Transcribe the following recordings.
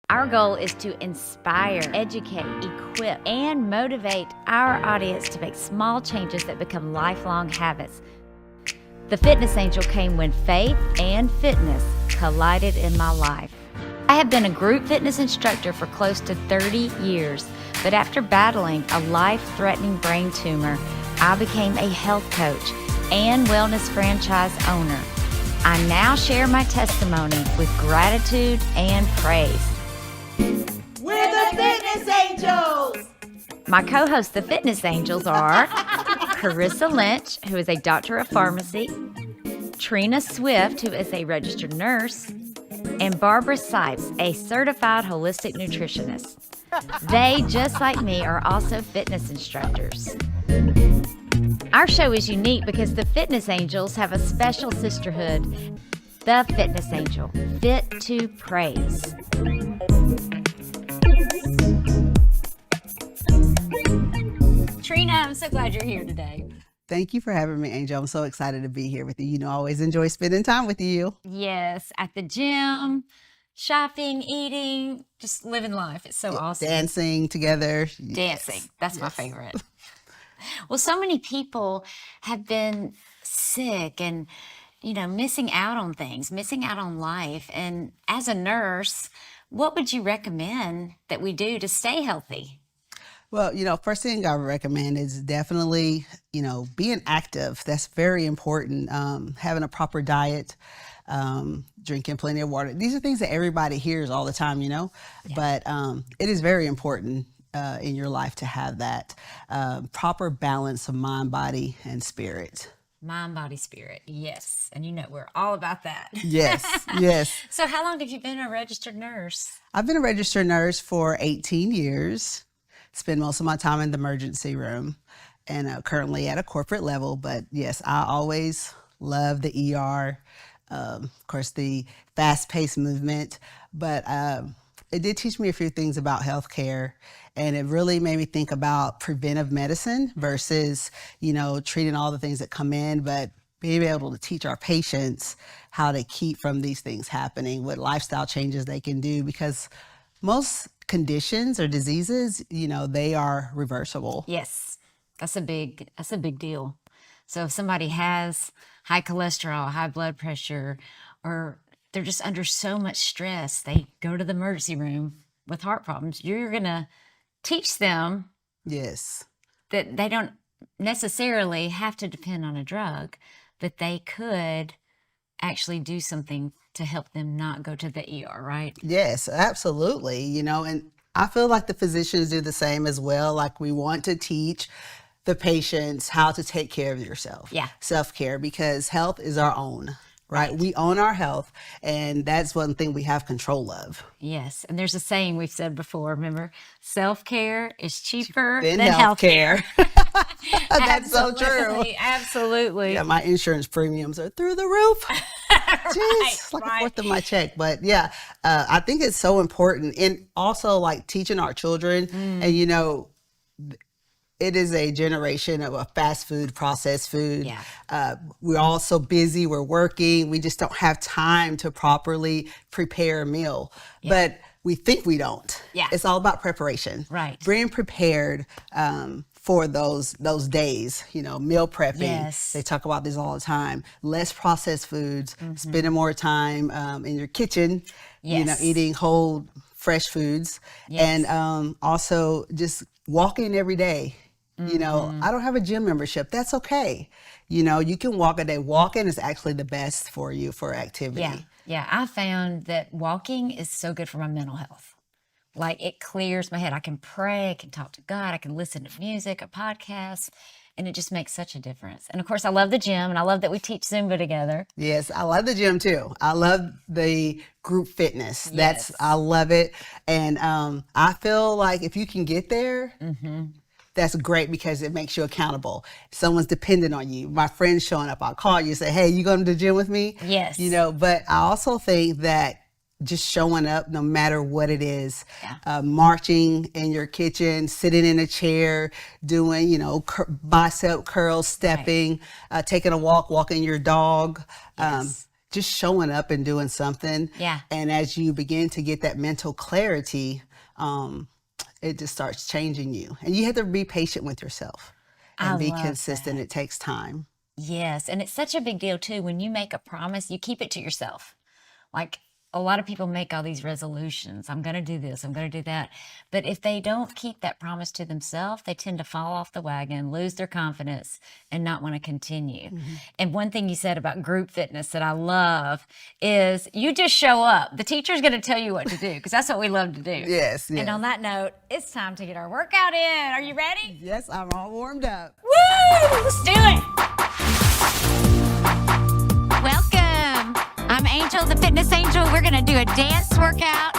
Our goal is to inspire, educate, equip, and motivate our audience to make small changes that become lifelong habits. The Fitness Angel came when faith and fitness collided in my life. I have been a group fitness instructor for close to 30 years, but after battling a life-threatening brain tumor, I became a health coach and wellness franchise owner. I now share my testimony with gratitude and praise. We're the Fitness Angels! My co-hosts, the Fitness Angels, are Carissa Lynch, who is a doctor of pharmacy, Trina Swift, who is a registered nurse, and Barbara Sipes, a certified holistic nutritionist. They, just like me, are also fitness instructors. Our show is unique because the Fitness Angels have a special sisterhood, the Fitness Angel, Fit to Praise. Trina, I'm so glad you're here today. Thank you for having me, Angel. I'm so excited to be here with you. You know, I always enjoy spending time with you. Yes, at the gym, shopping, eating, just living life. It's so awesome. Dancing together. Dancing. That's my favorite. Well, so many people have been sick and, missing out on things, missing out on life. And as a nurse, what would you recommend that we do to stay healthy? Well, first thing I would recommend is definitely, being active. That's very important. Having a proper diet, drinking plenty of water. These are things that everybody hears all the time, but it is very important in your life to have that proper balance of mind, body, and spirit. Mind, body, spirit. Yes. And we're all about that. Yes, yes. So how long have you been a registered nurse? I've been a registered nurse for 18 years. Spend most of my time in the emergency room and currently at a corporate level. But yes, I always love the ER, of course, the fast-paced movement. But it did teach me a few things about healthcare, and it really made me think about preventive medicine versus, treating all the things that come in, but being able to teach our patients how to keep from these things happening, what lifestyle changes they can do, because most conditions or diseases, they are reversible. Yes, that's a big deal. So if somebody has high cholesterol, high blood pressure, or they're just under so much stress, they go to the emergency room with heart problems, you're going to teach them Yes. that they don't necessarily have to depend on a drug, that they could actually do something to help them not go to the ER, right? Yes, absolutely. And I feel like the physicians do the same as well. Like, we want to teach the patients how to take care of yourself. Yeah. Self-care, because health is our own, right? We own our health, and that's one thing we have control of. Yes. And there's a saying we've said before, remember? Self-care is cheaper Than than healthcare. That's so true. Absolutely. Yeah, my insurance premiums are through the roof. Jeez, it's like a fourth of my check. But yeah, I think it's so important. And also, like, teaching our children, and it is a generation of a fast food, processed food. Yeah. We're all so busy, we're working, we just don't have time to properly prepare a meal. Yeah. But we think we don't. Yeah. It's all about preparation. Right. Being prepared for those days, meal prepping. Yes. They talk about this all the time. Less processed foods, spending more time in your kitchen, Yes. eating whole, fresh foods. Yes. And also just walking every day. I don't have a gym membership. That's okay. You can walk a day. Walking is actually the best for you for activity. Yeah. Yeah. I found that walking is so good for my mental health. Like, it clears my head. I can pray, I can talk to God, I can listen to music, a podcast, and it just makes such a difference. And of course, I love the gym, and I love that we teach Zumba together. Yes, I love the gym too. I love the group fitness. Yes. I love it. And I feel like if you can get there, that's great, because it makes you accountable. Someone's dependent on you. My friend's showing up, I'll call you and say, hey, you going to the gym with me? Yes. But I also think that just showing up no matter what it is, marching in your kitchen, sitting in a chair, doing, bicep curls, stepping, taking a walk, walking your dog. Yes. just showing up and doing something. Yeah. And as you begin to get that mental clarity, it just starts changing you. And you have to be patient with yourself and I be love consistent. It takes time. Yes, and it's such a big deal too. When you make a promise, you keep it to yourself. Like a lot of people make all these resolutions. I'm going to do this, I'm going to do that. But if they don't keep that promise to themselves, they tend to fall off the wagon, lose their confidence, and not want to continue. And one thing you said about group fitness that I love is you just show up. The teacher's going to tell you what to do because that's what we love to do. Yes, yes. And on that note, it's time to get our workout in. Are you ready? Yes, I'm all warmed up. Woo! Let's do it. Welcome. I'm Angel, the fitness angel. We're going to do a dance workout.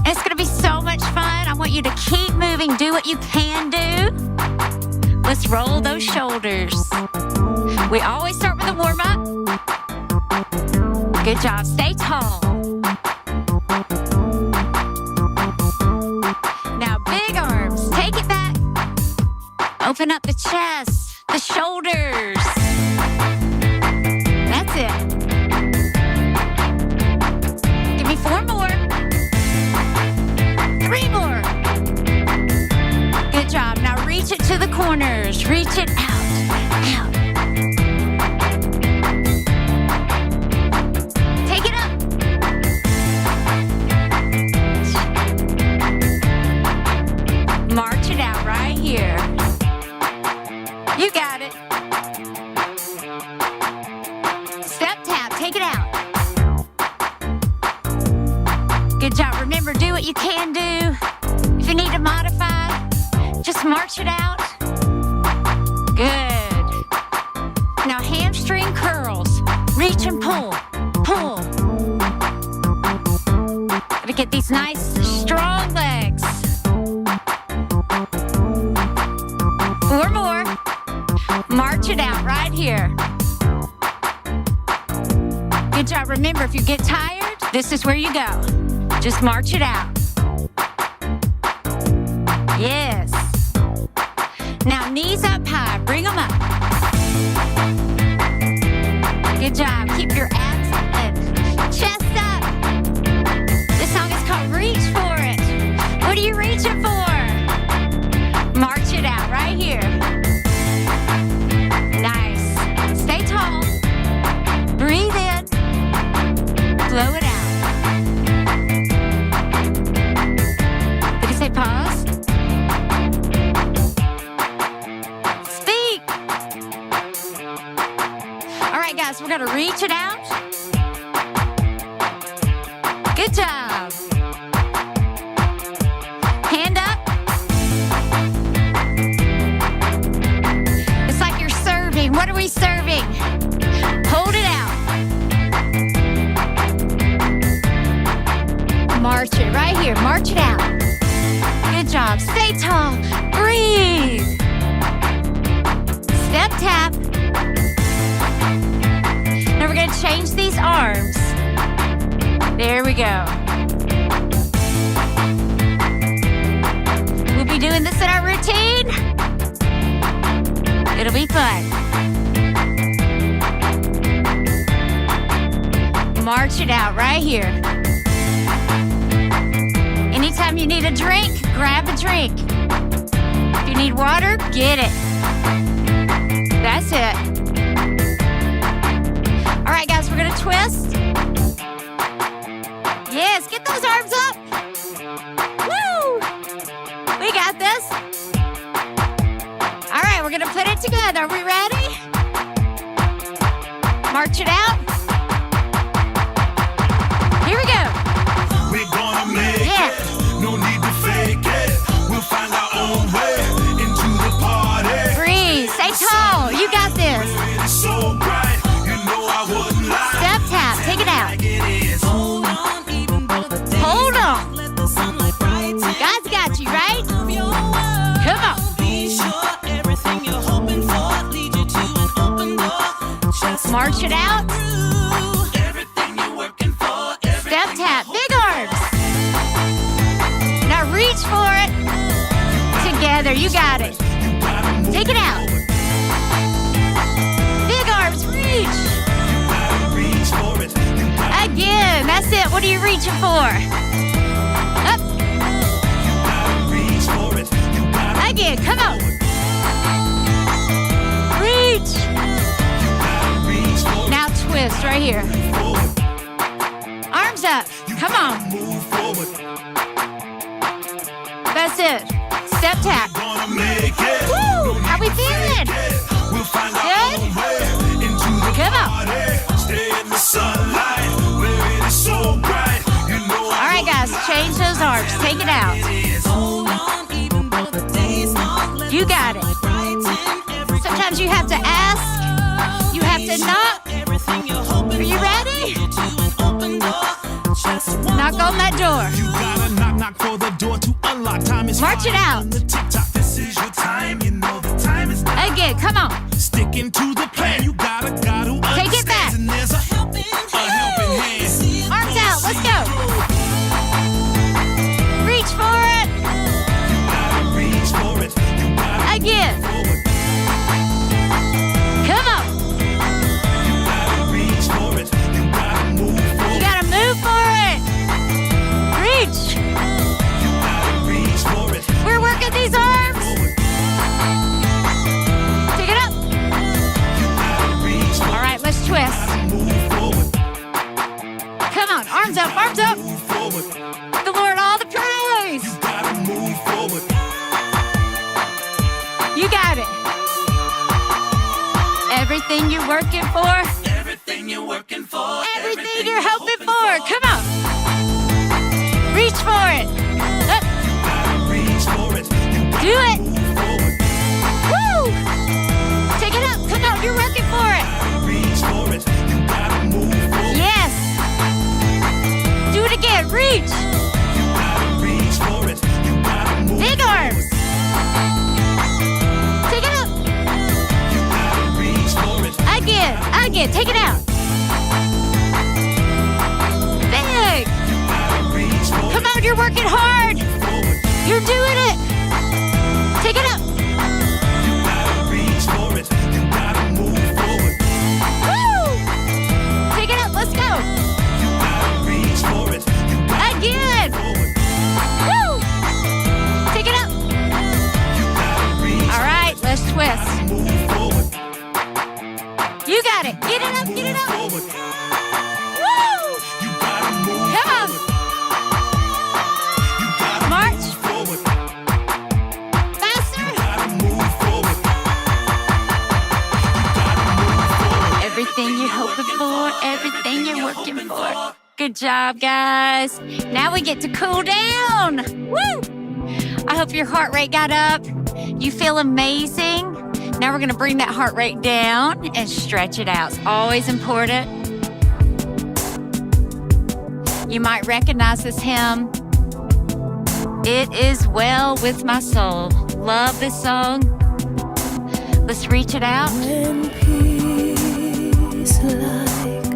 It's going to be so much fun. I want you to keep moving. Do what you can do. Let's roll those shoulders. We always start with a warm-up. Good job. Stay tall. Now, big arms. Take it back. Open up the chest, the shoulders. That's it. Give me 4 more. 3 more. Good job. Now reach it to the corners. Reach it out. Take it up. March it out right here. You got it. Step tap, take it out. Good job. Remember, do what you can do. If you need to modify, just march it out. Good. Now hamstring curls. Reach and pull. Pull. Gotta get these nice, strong legs. 4 more. March it out right here. Good job. Remember, if you get tired, this is where you go. Just march it out. Yes. Now, knees up high. Bring them up. Good job. Keep your abs and chest up. This song is called Reach For It. What are you reaching for? March it out right here. Nice. Stay tall. Breathe in. Blow it out. Did you say pause? Speak. All right, guys, we're going to reach it out. Good job. Hand up. It's like you're serving. What are we serving? Hold it out. March it right here. March it out. Good job. Stay tall. Breathe. Step tap. Now we're going to change these arms. There we go. We'll be doing this in our routine. It'll be fun. March it out right here. Anytime you need a drink, grab a drink. If you need water, get it. That's it. All right, guys, we're going to twist. Yes, get those arms up. Woo! We got this. All right, we're going to put it together. Are we ready? March it out. Here we go. We're gonna make it. No need to fake it. We'll find our own way into the party. Breathe. Stay tall. You got this. It's so bright. You know I wouldn't lie. Step tap. Take it out. Like it is. Hold on. God's got you, right? Come on. Be sure everything you're hoping for lead you to an open door. Just March it out. Everything you're working for. Step tap. Big arms. Now reach for it. Together. You got it. Take it out. Big arms. Reach. Reach for it. You 4. Up. Reach for it. You gotta Again. Come on. Reach. reach for it. Now twist right here. Arms up. Come on. Move forward. That's it. Step tap. Gonna make it. Woo! How we feeling? We'll find Good? our own way into the Come on. party. Stay in the sunlight where it is so bright. You know All right, guys. Change those arms. Take it out. Hold on, even though the day's long. Let You got it. brighten every Sometimes you have to ask. You have to knock. everything you're hoping Are you ready? to an open door. Just one Knock on that door. you gotta knock for the door to unlock. Time is March it out. the tick-tock. This is your time. You know the time is now. Again. Come on. Sticking to the plan. You gotta Take it back. understand. And there's a helping helping hand. Arms out. Let's go. Reach for it. Reach for it. You gotta Again. forward. Come on. Reach for it. You gotta move You forward. gotta move for it. Reach. Reach for it. We're working these arms. Take it up. Reach All right, let's twist. move forward. Come on. Arms up. Arms up. Move forward. The Lord all the praise. Gotta move forward. You got it. Everything you're working for. Everything you're working for. Everything you're hoping for. Come on. Reach for it. Up. Reach for it. You Do it. move forward. Woo. Take it up. Come on. You're working for it. Reach for it. You gotta move forward. Yes. Do it again. Reach. Reach for it. You gotta move. Big arms. Take it up. Reach for it. Again. Again. Take it out. Big. Reach for Come on. You're working hard. forward. You're doing it. Take it up. Reach for it. You gotta move forward. Woo. Take it up. Let's go. Reach for it. You gotta Again. Woo. Take it up. All right. Let's twist. move forward. You got it. Get it up. Get it up. Forward. Woo. You gotta move Come on. You gotta March. forward. Faster. Gotta move forward. Everything you're hoping for, everything you're working for. Good job, guys. Now we get to cool down. Woo! I hope your heart rate got up. You feel amazing. Now we're going to bring that heart rate down and stretch it out. It's always important. You might recognize this hymn. It is well with my soul. Love this song. Let's reach it out. When peace like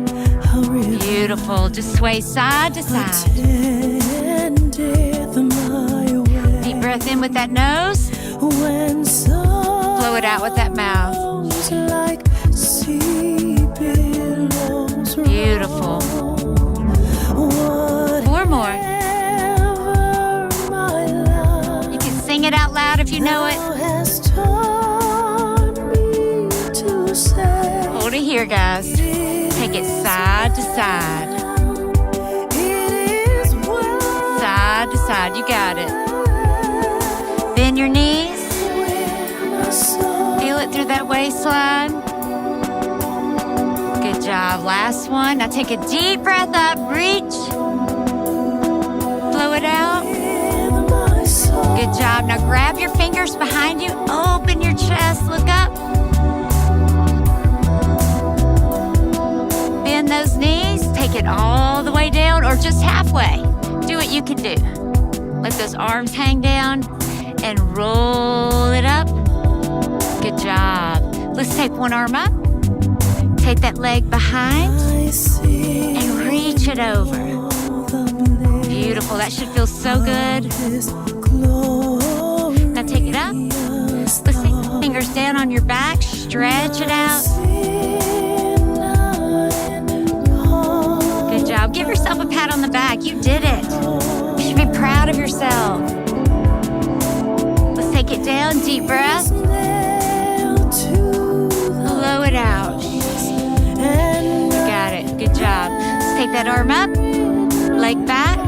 a river Beautiful. Just sway side to side. attendeth my way. Deep breath in with that nose. When Blow it out with that mouth. sorrows like sea billows roll. Beautiful. 4 more. Whatever my life You can sing it out loud if you know it. has taught me to say. Hold it here, guys. Take it side to side. It is well Side to side. You got it. Bend your knees. with my soul. Feel it through that waistline. Good job. Last one. Now take a deep breath up. Reach. Blow it out. In my soul. Good job. Now grab your fingers behind you. Open your chest. Look up. Bend those knees. Take it all the way down or just halfway. Do what you can do. Let those arms hang down and roll it up. Good job. Let's take one arm up. Take that leg behind I see and reach it over. the Beautiful. That should feel so good. bliss glorious Now take it up. Let's take the fingers down on your back. Stretch it out. Good job. Give yourself a pat on the back. like you did it. You should be proud of yourself. Let's take it down. Deep breath. Blow it out. Got it. Good job. Let's take that arm up. Leg back.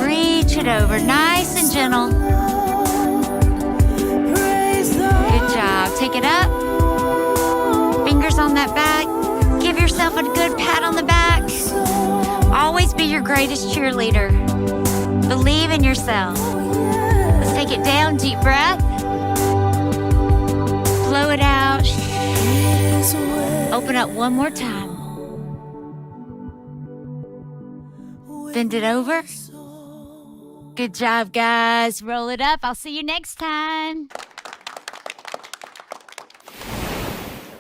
Reach it over. Nice and gentle. Good job. Take it up. Fingers on that back. Give yourself a good pat on the back. Always be your greatest cheerleader. Believe in yourself. Let's take it down. Deep breath. Blow it out. Open up one more time. Bend it over. Good job, guys. Roll it up. I'll see you next time.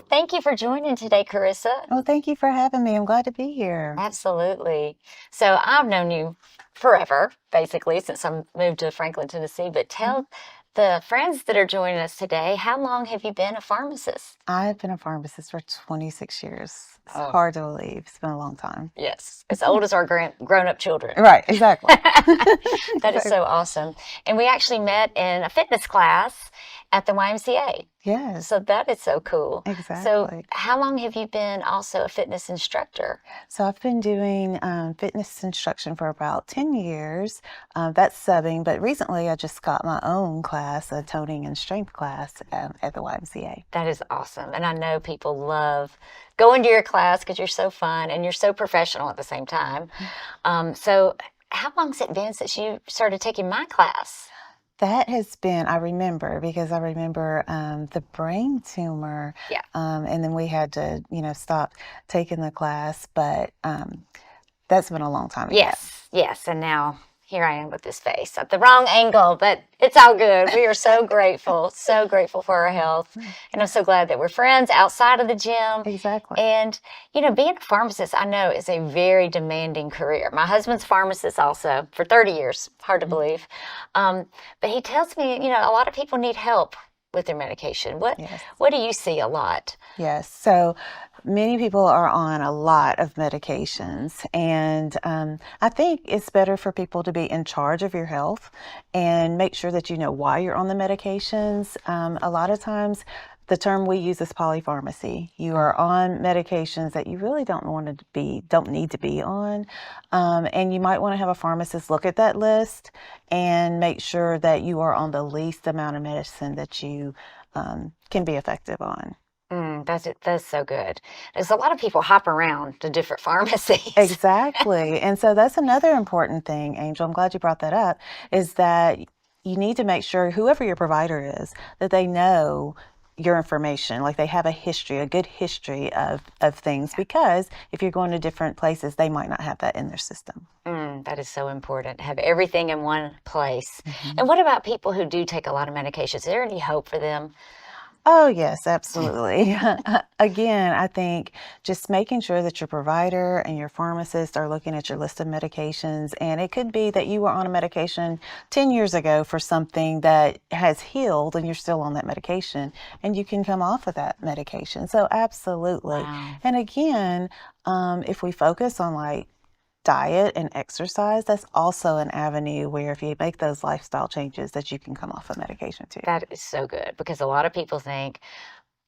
Thank you for joining today, Carissa. Well, thank you for having me. I'm glad to be here. Absolutely. So I've known you forever, basically, since I moved to Franklin, Tennessee. But tell the friends that are joining us today, how long have you been a pharmacist? I've been a pharmacist for 26 years. It's Oh. hard to believe. It's been a long time. Yes, as old as our grown-up children. Right, exactly. That is so awesome. And we actually met in a fitness class at the YMCA. Yes, So that is so cool. So exactly. how long have you been also a fitness instructor? So I've been doing fitness instruction for about 10 years. That's subbing, but recently I just got my own class, a toning and strength class at the YMCA. That is awesome. And I know people love going to your class because you're so fun and you're so professional at the same time. So how long's it been since you started taking my class? That has been, I remember, because I remember the brain tumor. Yeah. And then we had to, stop taking the class, but that's been a long time ago. Yes. And now here I am with this face at the wrong angle, but it's all good. We are so grateful for our health. And I'm so glad that we're friends outside of the gym. Exactly. And, being a pharmacist, I know, is a very demanding career. My husband's pharmacist also for 30 years, hard to believe. But he tells me, a lot of people need help with their medication. What do you see a lot? Yes. So many people are on a lot of medications, and I think it's better for people to be in charge of your health and make sure that you know why you're on the medications. A lot of times, the term we use is polypharmacy. You are on medications that you really don't need to be on, and you might want to have a pharmacist look at that list and make sure that you are on the least amount of medicine that you can be effective on. That's so good. There's a lot of people hop around to different pharmacies. Exactly. And so that's another important thing, Angel. I'm glad you brought that up, is that you need to make sure whoever your provider is, that they know your information, like they have a good history of things, because if you're going to different places, they might not have that in their system. That is so important, to have everything in one place. And what about people who do take a lot of medications? Is there any hope for them? Oh, yes, absolutely. Again, I think just making sure that your provider and your pharmacist are looking at your list of medications. And it could be that you were on a medication 10 years ago for something that has healed and you're still on that medication, and you can come off of that medication. So absolutely. Wow. And again, if we focus on diet and exercise, that's also an avenue where if you make those lifestyle changes that you can come off of medication too. That is so good, because a lot of people think,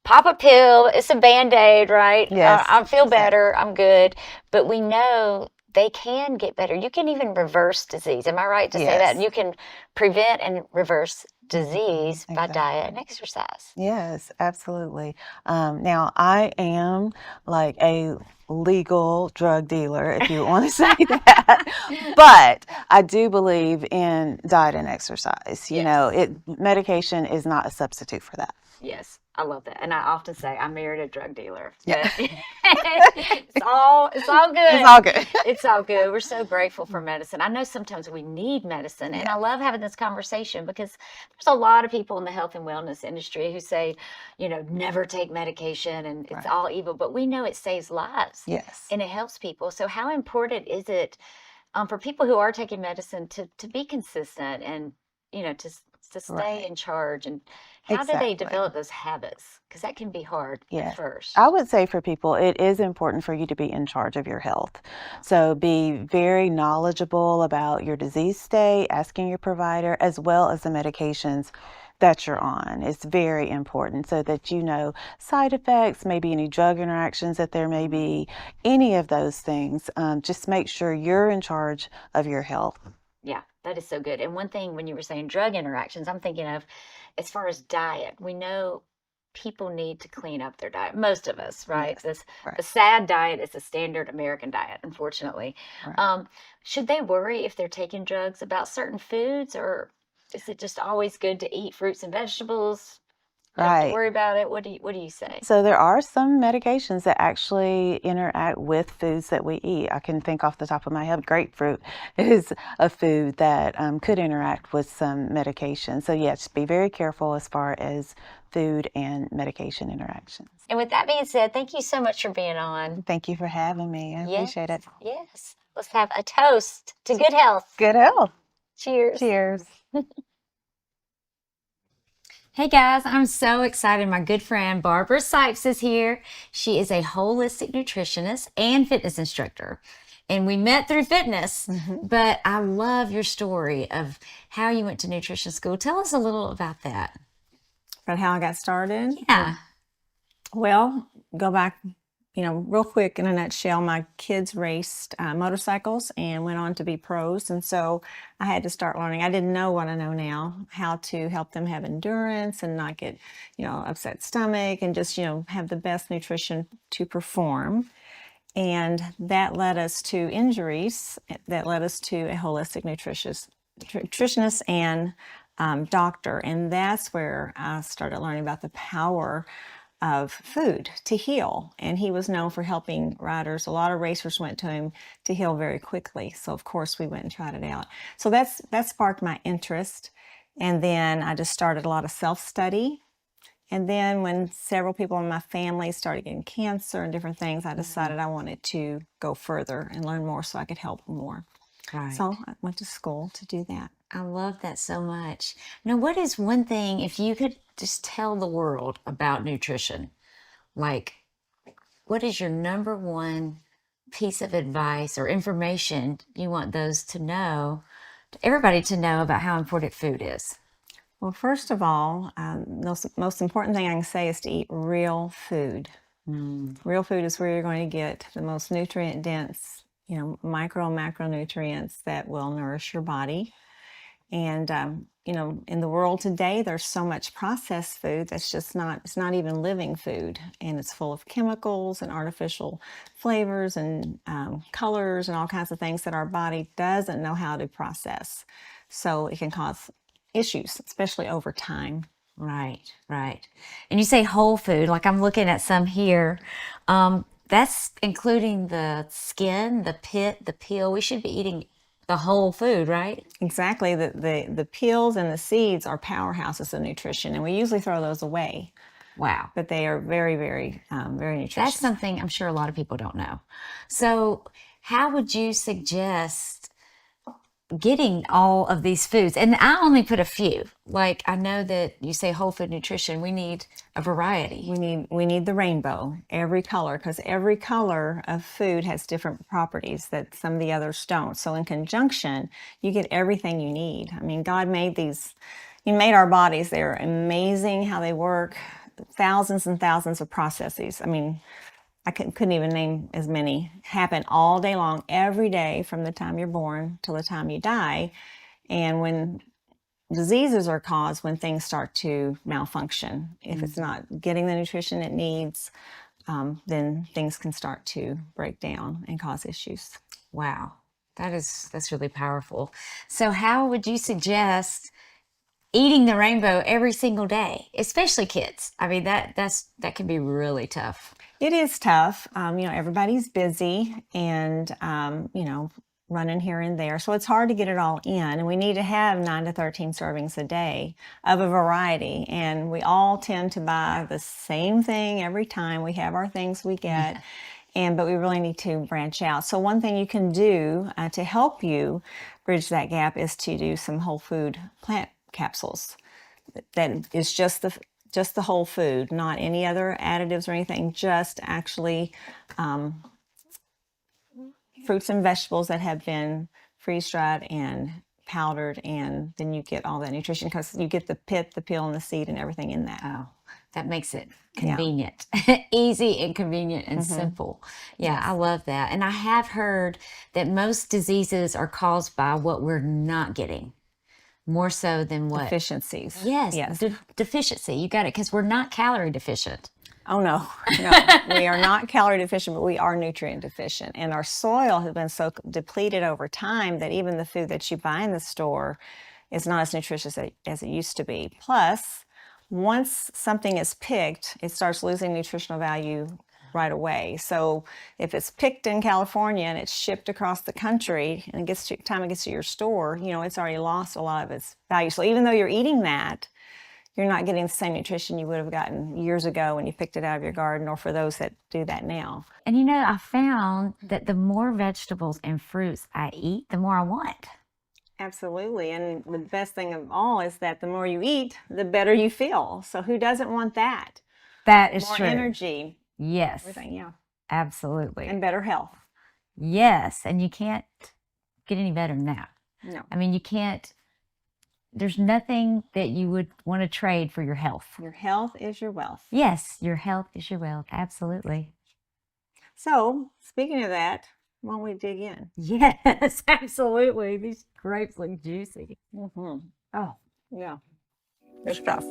pop a pill, it's a Band-Aid, right? Yes. I feel better, I'm good. But we know they can get better. You can even reverse disease. Am I right to say that? And you can prevent and reverse disease by diet and exercise. Yes, absolutely. Now, I am like a legal drug dealer, if you want to say that, but I do believe in diet and exercise. Medication is not a substitute for that. Yes, I love that. And I often say I married a drug dealer. Yeah. It's all good. It's all good. It's all good. We're so grateful for medicine. I know sometimes we need medicine, and I love having this conversation because there's a lot of people in the health and wellness industry who say, never take medication and it's all evil, but we know it saves lives. Yes. And it helps people. So how important is it for people who are taking medicine to be consistent and, to to stay Right. in charge. And how do they Exactly. develop those habits? Because that can be hard at Yes. first. I would say for people, it is important for you to be in charge of your health. So be very knowledgeable about your disease state, asking your provider, as well as the medications that you're on. It's very important so that you know side effects, maybe any drug interactions that there may be, any of those things. Just make sure you're in charge of your health. Yeah, that is so good. And one thing when you were saying drug interactions, I'm thinking of as far as diet, we know people need to clean up their diet. Most of us, right? Yes, This right. the sad diet is the standard American diet, unfortunately. Right. Should they worry if they're taking drugs about certain foods, or is it just always good to eat fruits and vegetables? You don't have to Right. worry about it. What do you say? So there are some medications that actually interact with foods that we eat. I can think off the top of my head, grapefruit is a food that could interact with some medication. So yes, be very careful as far as food and medication interactions. And with that being said, thank you so much for being on. Thank you for having me. I appreciate it. Yes. Let's have a toast to good health. Good health. Cheers. Cheers. Hey guys, I'm so excited. My good friend Barbara Sipes is here. She is a holistic nutritionist and fitness instructor. And we met through fitness, but I love your story of how you went to nutrition school. Tell us a little about that. About how I got started. Yeah. Well, go back, real quick in a nutshell. My kids raced motorcycles and went on to be pros. And so I had to start learning. I didn't know what I know now, how to help them have endurance and not get, upset stomach and just, have the best nutrition to perform. And that led us to injuries. That led us to a holistic nutritionist and doctor. And that's where I started learning about the power of food to heal. And he was known for helping riders. A lot of racers went to him to heal very quickly. So of course we went and tried it out. So that sparked my interest. And then I just started a lot of self-study. And then when several people in my family started getting cancer and different things, I decided I wanted to go further and learn more so I could help more. Right. So I went to school to do that. I love that so much. Now, what is one thing, if you could just tell the world about nutrition, like what is your number one piece of advice or information you want those to know, everybody to know about how important food is? Well, first of all, most important thing I can say is to eat real food. Real food is where you're going to get the most nutrient dense, micro and macronutrients that will nourish your body. And, in the world today, there's so much processed food that's just it's not even living food. And it's full of chemicals and artificial flavors and colors and all kinds of things that our body doesn't know how to process. So it can cause issues, especially over time. Right, right. And you say whole food, like I'm looking at some here. That's including the skin, the pit, the peel. We should be eating the whole food, right? Exactly. The peels and the seeds are powerhouses of nutrition, and we usually throw those away. Wow. But they are very, very, very nutritious. That's something I'm sure a lot of people don't know. So how would you suggest getting all of these foods? And I only put a few. Like I know that you say whole food nutrition, we need a variety. We need the rainbow, every color, because every color of food has different properties that some of the others don't. So in conjunction, you get everything you need. I mean, God made these, He made our bodies. They're amazing how they work. Thousands and thousands of processes. I mean, I couldn't even name as many, happen all day long, every day from the time you're born till the time you die. And when diseases are caused when things start to malfunction, if it's not getting the nutrition it needs, then things can start to break down and cause issues. Wow. That's really powerful. So how would you suggest eating the rainbow every single day, especially kids? I mean, that can be really tough. It is tough. Everybody's busy and, running here and there. So it's hard to get it all in. And we need to have 9 to 13 servings a day of a variety. And we all tend to buy the same thing every time. We have our things we get. But we really need to branch out. So one thing you can do to help you bridge that gap is to do some whole food plant capsules. That is just the whole food, not any other additives or anything. Just actually fruits and vegetables that have been freeze dried and powdered, and then you get all that nutrition because you get the pit, the peel, and the seed and everything in that. Oh, that makes it Yeah. convenient, easy and convenient and simple. Yeah, I love that. And I have heard that most diseases are caused by what we're not getting, more so than what. Deficiencies. Yes, Yes. deficiency. You got it, because we're not calorie deficient. Oh, no, no. We are not calorie deficient, but we are nutrient deficient. And our soil has been so depleted over time that even the food that you buy in the store is not as nutritious as it used to be. Plus, once something is picked, it starts losing nutritional value right away. So if it's picked in California and it's shipped across the country and it gets to time it gets to your store, it's already lost a lot of its value. So even though you're eating that, you're not getting the same nutrition you would have gotten years ago when you picked it out of your garden, or for those that do that now. And I found that the more vegetables and fruits I eat, the more I want. Absolutely. And the best thing of all is that the more you eat, the better you feel. So who doesn't want that? That is More true. energy, Yes, everything, yeah. absolutely. And better health. Yes, and you can't get any better than that. No. I mean, you can't. There's nothing that you would want to trade for your health. Your health is your wealth. Yes, your health is your wealth. Absolutely. So, speaking of that, why don't we dig in? Yes, absolutely. These grapes look juicy. Mm-hmm. Oh, Yeah. Good stuff.